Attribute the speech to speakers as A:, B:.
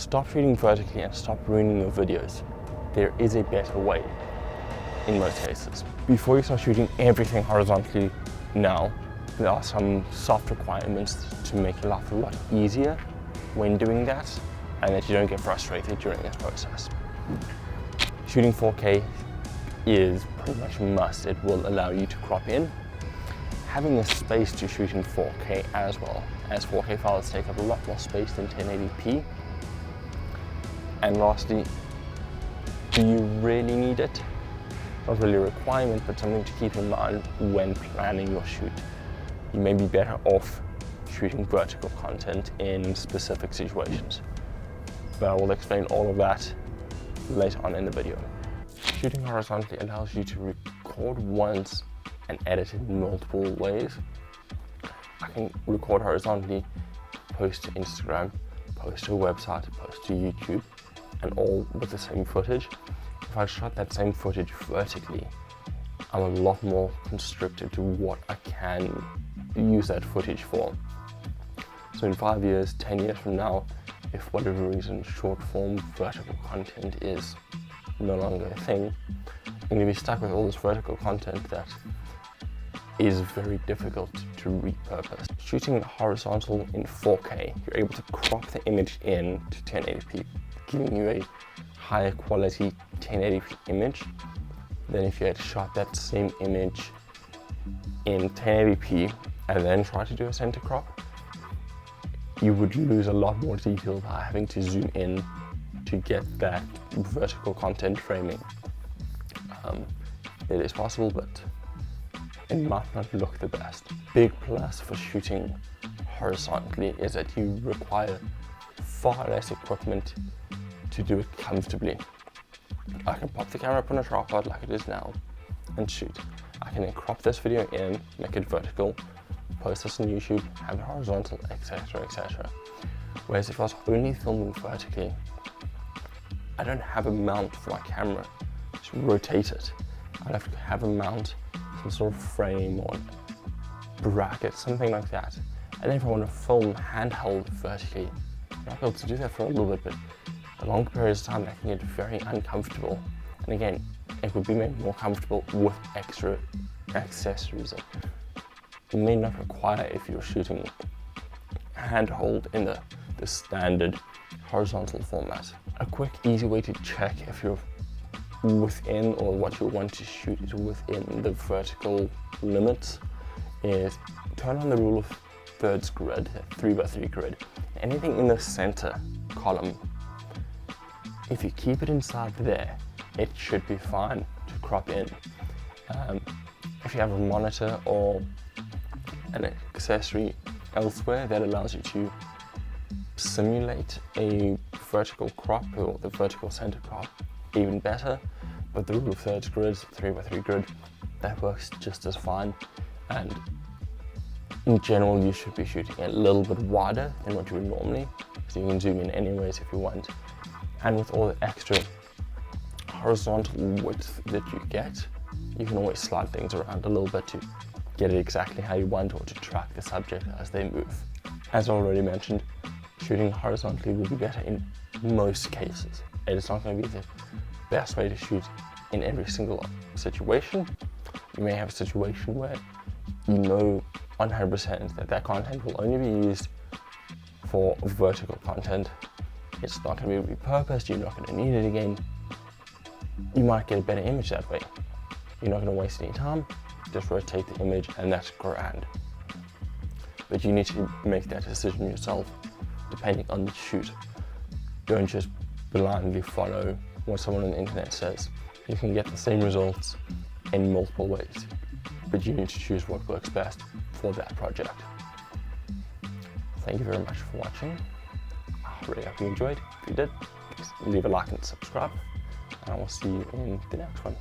A: Stop shooting vertically and stop ruining your videos. There is a better way in most cases. Before you start shooting everything horizontally now, there are some soft requirements to make your life a lot easier when doing that, and that you don't get frustrated during this process. Shooting 4K is pretty much a must. It will allow you to crop in. Having the space to shoot in 4K as well, as 4K files take up a lot more space than 1080p. And lastly, do you really need it? Not really a requirement, but something to keep in mind when planning your shoot. You may be better off shooting vertical content in specific situations. But I will explain all of that later on in the video. Shooting horizontally allows you to record once and edit in multiple ways. I can record horizontally, post to Instagram, post to a website, post to YouTube, and all with the same footage. If I shot that same footage vertically, I'm a lot more constricted to what I can use that footage for. So in 5 years, 10 years from now, if for whatever reason short form vertical content is no longer a thing, I'm going to be stuck with all this vertical content that is very difficult to repurpose. Shooting horizontal in 4K, you're able to crop the image in to 1080p, giving you a higher quality 1080p image than if you had shot that same image in 1080p and then try to do a center crop. You would lose a lot more detail by having to zoom in to get that vertical content framing. It is possible, but it might not look the best. Big plus for shooting horizontally is that you require far less equipment to do it comfortably. I can pop the camera up on a tripod like it is now and shoot. I can then crop this video in, make it vertical, post this on YouTube, have it horizontal, etc, etc. Whereas if I was only filming vertically, I don't have a mount for my camera to rotate it. I'd have to have a mount, some sort of frame or bracket, something like that. And then if I want to film handheld vertically, I'm not able to do that for a little bit, but a long period of time that can get very uncomfortable. And again, it would be made more comfortable with extra accessories that you may not require if you're shooting handheld in the standard horizontal format. A quick, easy way to check if you're within, or what you want to shoot is within the vertical limits, is turn on the rule of thirds grid, 3x3 grid. Anything in the center column, if you keep it inside there, it should be fine to crop in. If you have a monitor or an accessory elsewhere that allows you to simulate a vertical crop or the vertical center crop, even better. But the rule of thirds grid, 3x3 grid, that works just as fine. And in general, you should be shooting a little bit wider than what you would normally, so you can zoom in anyways if you want. And with all the extra horizontal width that you get, you can always slide things around a little bit to get it exactly how you want, or to track the subject as they move. As already mentioned, shooting horizontally will be better in most cases. It is not going to be the best way to shoot in every single situation. You may have a situation where you know 100% that that content will only be used for vertical content. It's not going to be repurposed, you're not going to need it again. You might get a better image that way. You're not going to waste any time, just rotate the image and that's grand. But you need to make that decision yourself, depending on the shoot. Don't just blindly follow what someone on the internet says. You can get the same results in multiple ways, but you need to choose what works best for that project. Thank you very much for watching. I really hope you enjoyed. If you did, please leave a like and subscribe, and I will see you in the next one.